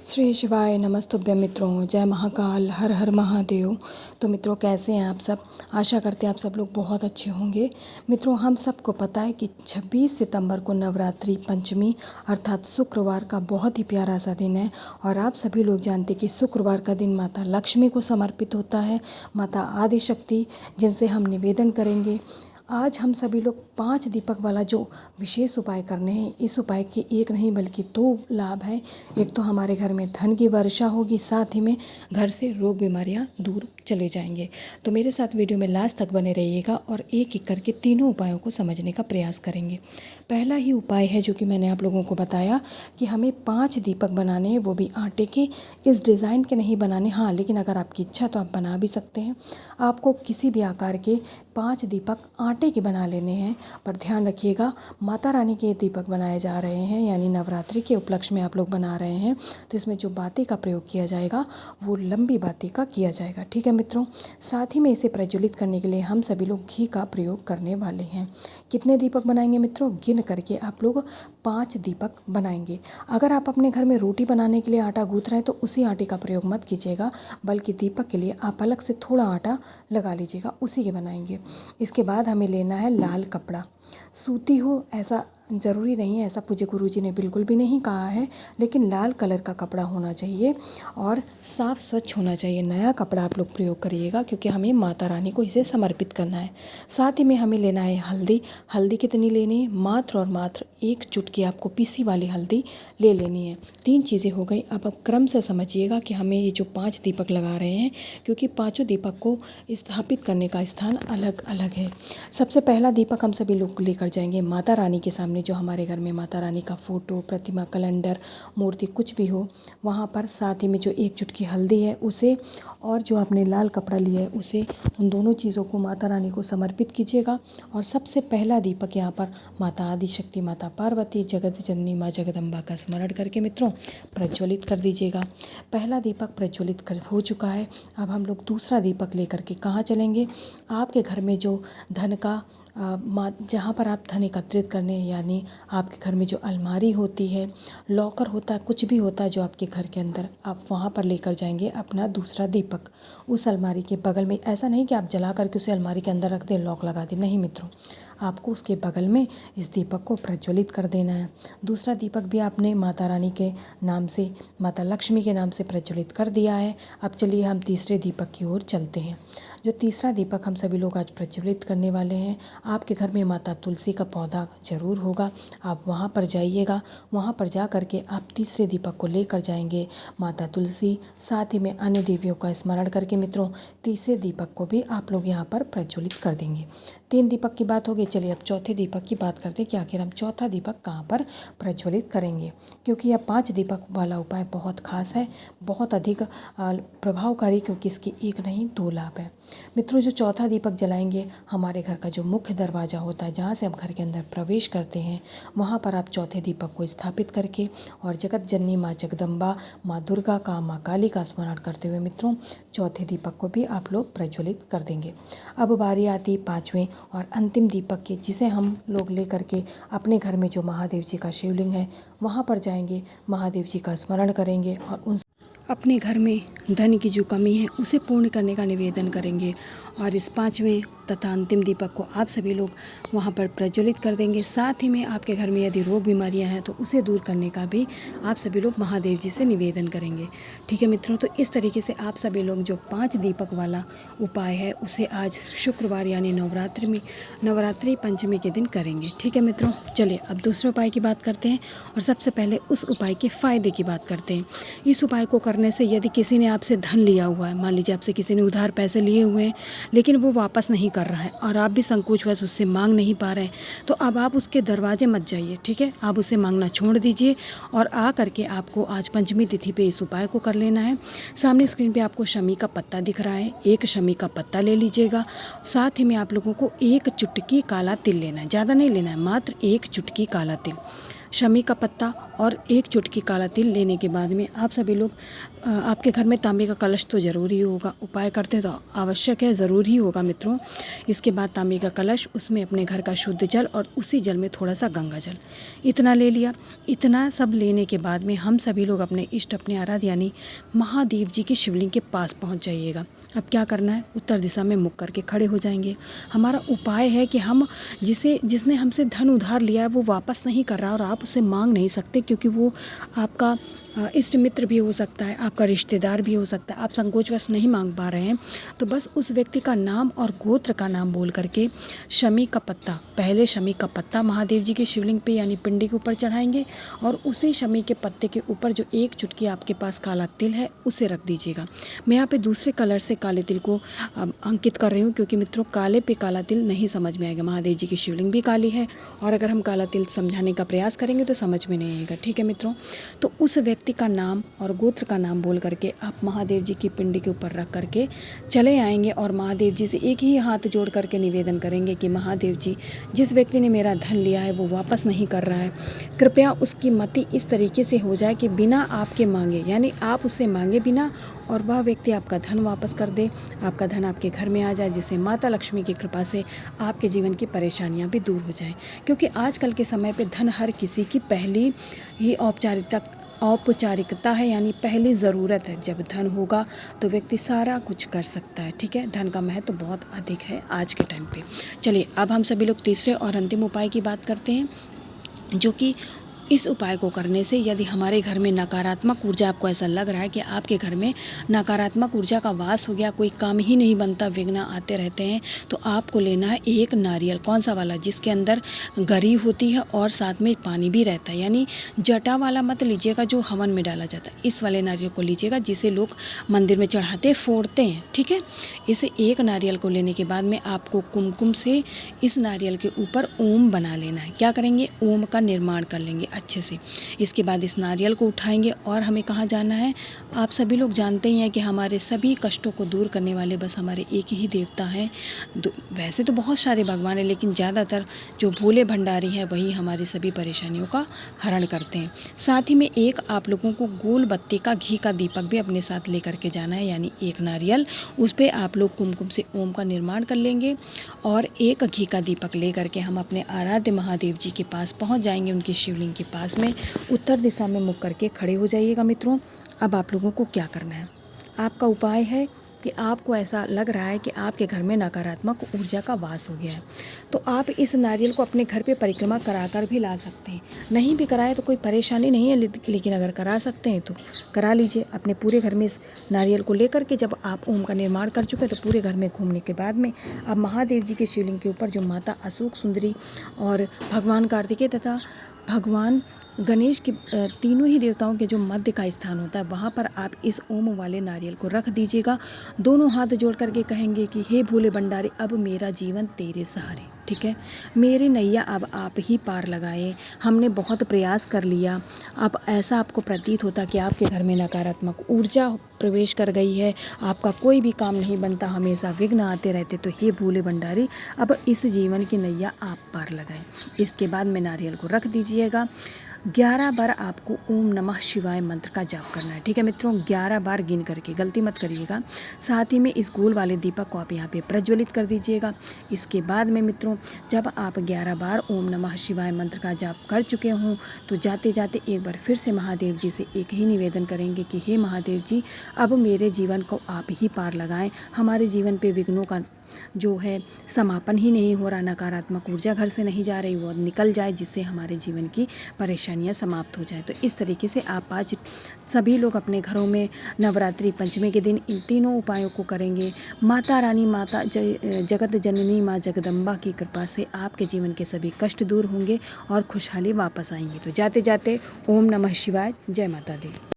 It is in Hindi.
श्री शिवाय नमस्तुभ्यं मित्रों, जय महाकाल, हर हर महादेव। तो मित्रों, कैसे हैं आप सब? आशा करते हैं आप सब लोग बहुत अच्छे होंगे। मित्रों, हम सबको पता है कि 26 सितंबर को नवरात्रि पंचमी अर्थात शुक्रवार का बहुत ही प्यारा सा दिन है। और आप सभी लोग जानते हैं कि शुक्रवार का दिन माता लक्ष्मी को समर्पित होता है, माता आदिशक्ति, जिनसे हम निवेदन करेंगे। आज हम सभी लोग 5 दीपक वाला जो विशेष उपाय करने हैं, इस उपाय के एक नहीं बल्कि 2 लाभ हैं। एक तो हमारे घर में धन की वर्षा होगी, साथ ही में घर से रोग बीमारियां दूर चले जाएंगे। तो मेरे साथ वीडियो में लास्ट तक बने रहिएगा और एक एक करके तीनों उपायों को समझने का प्रयास करेंगे। पहला ही उपाय है जो कि मैंने आप लोगों को बताया कि हमें 5 दीपक बनाने हैं, वो भी आटे के। इस डिज़ाइन के नहीं बनाने, हाँ, लेकिन अगर आपकी इच्छा तो आप बना भी सकते हैं। आपको किसी भी आकार के 5 दीपक आटे के बना लेने हैं, पर ध्यान रखिएगा माता रानी के दीपक बनाए जा रहे हैं, यानी नवरात्रि के उपलक्ष्य में आप लोग बना रहे हैं, तो इसमें जो बाती का प्रयोग किया जाएगा वो लंबी बाती का किया जाएगा। ठीक है मित्रों, साथ ही में इसे प्रज्वलित करने के लिए हम सभी लोग घी का प्रयोग करने वाले हैं। कितने दीपक बनाएंगे मित्रों? गिन करके आप लोग 5 दीपक बनाएंगे। अगर आप अपने घर में रोटी बनाने के लिए आटा गूंथ रहे हैं तो उसी आटे का प्रयोग मत कीजिएगा, बल्कि दीपक के लिए आप अलग से थोड़ा आटा लगा लीजिएगा, उसी के बनाएंगे। इसके बाद हमें लेना है लाल कपड़ा। सूती हो ऐसा ज़रूरी नहीं है, ऐसा पूज्य गुरु जी ने बिल्कुल भी नहीं कहा है, लेकिन लाल कलर का कपड़ा होना चाहिए और साफ़ स्वच्छ होना चाहिए। नया कपड़ा आप लोग प्रयोग करिएगा, क्योंकि हमें माता रानी को इसे समर्पित करना है। साथ ही में हमें लेना है हल्दी। हल्दी कितनी लेनी है? मात्र और मात्र 1 चुटकी आपको पीसी वाली हल्दी ले लेनी है। 3 चीज़ें हो गई। अब क्रम से समझिएगा कि हमें ये जो 5 दीपक लगा रहे हैं, क्योंकि पाँचों दीपक को स्थापित करने का स्थान अलग अलग है। सबसे पहला दीपक हम सभी लोग लेकर जाएंगे माता रानी के सामने, जो हमारे घर में माता रानी का फ़ोटो, प्रतिमा, कैलेंडर, मूर्ति कुछ भी हो वहाँ पर। साथ ही में जो 1 चुटकी हल्दी है उसे, और जो आपने लाल कपड़ा लिया है उसे, उन दोनों चीज़ों को माता रानी को समर्पित कीजिएगा। और सबसे पहला दीपक यहाँ पर माता आदिशक्ति, माता पार्वती, जगत जननी माँ जगदम्बा का स्मरण करके मित्रों प्रज्वलित कर दीजिएगा। पहला दीपक प्रज्वलित कर हो चुका है। अब हम लोग दूसरा दीपक लेकर के कहाँ चलेंगे? आपके घर में जो धन का जहाँ पर आप धन एकत्रित करने, यानी आपके घर में जो अलमारी होती है, लॉकर होता है, कुछ भी होता है जो आपके घर के अंदर, आप वहाँ पर लेकर जाएंगे अपना दूसरा दीपक। उस अलमारी के बगल में, ऐसा नहीं कि आप जला करके उसे अलमारी के अंदर रख दें, लॉक लगा दें, नहीं मित्रों, आपको उसके बगल में इस दीपक को प्रज्वलित कर देना है। दूसरा दीपक भी आपने माता रानी के नाम से, माता लक्ष्मी के नाम से प्रज्वलित कर दिया है। अब चलिए हम तीसरे दीपक की ओर चलते हैं। जो तीसरा दीपक हम सभी लोग आज प्रज्वलित करने वाले हैं, आपके घर में माता तुलसी का पौधा ज़रूर होगा, आप वहाँ पर जाइएगा। वहाँ पर जा करके आप तीसरे दीपक को लेकर जाएंगे माता तुलसी, साथ ही में अन्य देवियों का स्मरण करके मित्रों तीसरे दीपक को भी आप लोग यहाँ पर प्रज्वलित कर देंगे। 3 दीपक की बात हो गई। चलिए अब चौथे दीपक की बात करते हैं कि आखिर हम चौथा दीपक कहाँ पर प्रज्वलित करेंगे, क्योंकि यह 5 दीपक वाला उपाय बहुत खास है, बहुत अधिक प्रभावकारी, क्योंकि इसके एक नहीं 2 लाभ है। मित्रों, जो चौथा दीपक जलाएंगे, हमारे घर का जो मुख्य दरवाज़ा होता है, जहाँ से हम घर के अंदर प्रवेश करते हैं, वहाँ पर आप चौथे दीपक को स्थापित करके और जगत जननी माँ जगदम्बा, माँ दुर्गा का, माँ काली का स्मरण करते हुए मित्रों चौथे दीपक को भी आप लोग प्रज्वलित कर देंगे। अब बारी आती 5वें और अंतिम दीपक की, जिसे हम लोग ले करके अपने घर में जो महादेव जी का शिवलिंग है वहाँ पर जाएंगे, महादेव जी का स्मरण करेंगे और उन अपने घर में धन की जो कमी है उसे पूर्ण करने का निवेदन करेंगे। और इस 5वें तथा अंतिम दीपक को आप सभी लोग वहाँ पर प्रज्वलित कर देंगे। साथ ही में आपके घर में यदि रोग बीमारियाँ हैं तो उसे दूर करने का भी आप सभी लोग महादेव जी से निवेदन करेंगे। ठीक है मित्रों, तो इस तरीके से आप सभी लोग जो 5 दीपक वाला उपाय है उसे आज शुक्रवार यानी नवरात्रि पंचमी के दिन करेंगे। ठीक है मित्रों, चलिए अब दूसरे उपाय की बात करते हैं और सबसे पहले उस उपाय के फ़ायदे की बात करते हैं। इस उपाय को करने से यदि किसी ने आपसे धन लिया हुआ है, मान लीजिए आपसे किसी ने उधार पैसे लिए हुए हैं लेकिन वो वापस नहीं कर रहा है और आप भी संकोचवश उससे मांग नहीं पा रहे हैं, तो अब आप उसके दरवाजे मत जाइए। ठीक है, आप उससे मांगना छोड़ दीजिए और आ करके आपको आज पंचमी तिथि पे इस उपाय को कर लेना है। सामने स्क्रीन पे आपको शमी का पत्ता दिख रहा है, 1 शमी का पत्ता ले लीजिएगा। साथ ही में आप लोगों को 1 चुटकी काला तिल लेना है, ज़्यादा नहीं लेना है, मात्र 1 चुटकी काला तिल। शमी का पत्ता और एक चुटकी काला तिल लेने के बाद में आप सभी लोग आपके घर में तांबे का कलश तो ज़रूर ही होगा। उपाय करते तो आवश्यक है, ज़रूर ही होगा मित्रों। इसके बाद तांबे का कलश, उसमें अपने घर का शुद्ध जल और उसी जल में थोड़ा सा गंगा जल, इतना ले लिया। इतना सब लेने के बाद में हम सभी लोग अपने इष्ट, अपने आराध्य यानी महादेव जी के शिवलिंग के पास पहुंच जाइएगा। अब क्या करना है, उत्तर दिशा में मुख करके खड़े हो जाएंगे। हमारा उपाय है कि हम जिसने हमसे धन उधार लिया है वो वापस नहीं कर रहा और आप उससे मांग नहीं सकते, क्योंकि वो आपका इष्ट मित्र भी हो सकता है, आपका रिश्तेदार भी हो सकता है। आप संकोचवश नहीं मांग पा रहे हैं तो बस उस व्यक्ति का नाम और गोत्र का नाम बोल करके शमी का पत्ता, पहले शमी का पत्ता महादेव जी के शिवलिंग पे यानी पिंडी के ऊपर चढ़ाएंगे और उसी शमी के पत्ते के ऊपर जो एक चुटकी आपके पास काला तिल है उसे रख दीजिएगा। मैं यहाँ पे दूसरे कलर से काले तिल को अंकित कर रही हूँ, क्योंकि मित्रों काले पे काला तिल नहीं समझ में आएगा। महादेव जी की शिवलिंग भी काली है और अगर हम काला तिल समझाने का प्रयास करेंगे तो समझ में नहीं आएगा। ठीक है मित्रों, तो उस व्यक्ति का नाम और गोत्र का नाम बोल करके आप महादेव जी की पिंडी के ऊपर रख करके चले आएंगे और महादेव जी से एक ही हाथ जोड़ करके निवेदन करेंगे कि महादेव जी, जिस व्यक्ति ने मेरा धन लिया है वो वापस नहीं कर रहा है, कृपया उसकी मति इस तरीके से हो जाए कि बिना आपके मांगे, यानी आप उससे मांगे बिना और वह व्यक्ति आपका धन वापस कर दे, आपका धन आपके घर में आ जाए, जिससे माता लक्ष्मी की कृपा से आपके जीवन की परेशानियां भी दूर हो जाएं। क्योंकि आजकल के समय पे धन हर किसी की पहली ही औपचारिकता है, यानी पहली ज़रूरत है। जब धन होगा तो व्यक्ति सारा कुछ कर सकता है। ठीक है, धन का महत्व तो बहुत अधिक है आज के टाइम पे। चलिए अब हम सभी लोग तीसरे और अंतिम उपाय की बात करते हैं, जो कि इस उपाय को करने से यदि हमारे घर में नकारात्मक ऊर्जा, आपको ऐसा लग रहा है कि आपके घर में नकारात्मक ऊर्जा का वास हो गया, कोई काम ही नहीं बनता, विघ्न आते रहते हैं, तो आपको लेना है एक नारियल। कौन सा वाला, जिसके अंदर गरी होती है और साथ में पानी भी रहता है, यानी जटा वाला मत लीजिएगा जो हवन में डाला जाता है, इस वाले नारियल को लीजिएगा जिसे लोग मंदिर में चढ़ाते फोड़ते हैं। ठीक है, इसे एक नारियल को लेने के बाद में आपको कुमकुम से इस नारियल के ऊपर ओम बना लेना है। क्या करेंगे, ओम का निर्माण कर लेंगे अच्छे से। इसके बाद इस नारियल को उठाएंगे और हमें कहाँ जाना है, आप सभी लोग जानते ही हैं कि हमारे सभी कष्टों को दूर करने वाले बस हमारे एक ही देवता हैं। वैसे तो बहुत सारे भगवान हैं, लेकिन ज़्यादातर जो भोले भंडारी हैं वही हमारी सभी परेशानियों का हरण करते हैं। साथ ही में एक आप लोगों को गोल बत्ती का घी का दीपक भी अपने साथ लेकर के जाना है, यानी एक नारियल, उस पर आप लोग कुमकुम से ओम का निर्माण कर लेंगे और एक घी का दीपक ले करके हम अपने आराध्य महादेव जी के पास पहुंच जाएंगे। उनके शिवलिंग के पास में उत्तर दिशा में मुख करके खड़े हो जाइएगा। मित्रों, अब आप लोगों को क्या करना है, आपका उपाय है कि आपको ऐसा लग रहा है कि आपके घर में नकारात्मक ऊर्जा का वास हो गया है, तो आप इस नारियल को अपने घर पे परिक्रमा कराकर भी ला सकते हैं। नहीं भी कराए तो कोई परेशानी नहीं है, लेकिन अगर करा सकते हैं तो करा लीजिए। अपने पूरे घर में इस नारियल को लेकर के जब आप ओम का निर्माण कर चुके हैं तो पूरे घर में घूमने के बाद में अब महादेव जी के शिवलिंग के ऊपर जो माता अशोक सुंदरी और भगवान कार्तिकेय तथा भगवान गणेश के तीनों ही देवताओं के जो मध्य का स्थान होता है वहाँ पर आप इस ओम वाले नारियल को रख दीजिएगा। दोनों हाथ जोड़ करके कहेंगे कि हे भोले भंडारी, अब मेरा जीवन तेरे सहारे। ठीक है, मेरी नैया अब आप ही पार लगाएं। हमने बहुत प्रयास कर लिया, अब ऐसा आपको प्रतीत होता कि आपके घर में नकारात्मक ऊर्जा प्रवेश कर गई है, आपका कोई भी काम नहीं बनता, हमेशा विघ्न आते रहते, तो हे भोले भंडारी अब इस जीवन की नैया आप पार लगाएं। इसके बाद में नारियल को रख दीजिएगा। 11 बार आपको ओम नमः शिवाय मंत्र का जाप करना है। ठीक है मित्रों, 11 बार गिन करके, गलती मत करिएगा। साथ ही में इस गोल वाले दीपक को आप यहाँ पे प्रज्वलित कर दीजिएगा। इसके बाद में मित्रों, जब आप 11 बार ओम नमः शिवाय मंत्र का जाप कर चुके हों तो जाते जाते एक बार फिर से महादेव जी से एक ही निवेदन करेंगे कि हे महादेव जी, अब मेरे जीवन को आप ही पार लगाएं। हमारे जीवन पे विघ्नों का जो है समापन ही नहीं हो रहा, नकारात्मक ऊर्जा घर से नहीं जा रही, वो निकल जाए, जिससे हमारे जीवन की परेशानियां समाप्त हो जाए। तो इस तरीके से आप आज सभी लोग अपने घरों में नवरात्रि पंचमी के दिन इन तीनों उपायों को करेंगे। माता रानी, माता जगत जननी माँ जगदम्बा की कृपा से आपके जीवन के सभी कष्ट दूर होंगे और खुशहाली वापस आएंगी। तो जाते जाते ओम नमः शिवाय, जय माता दी।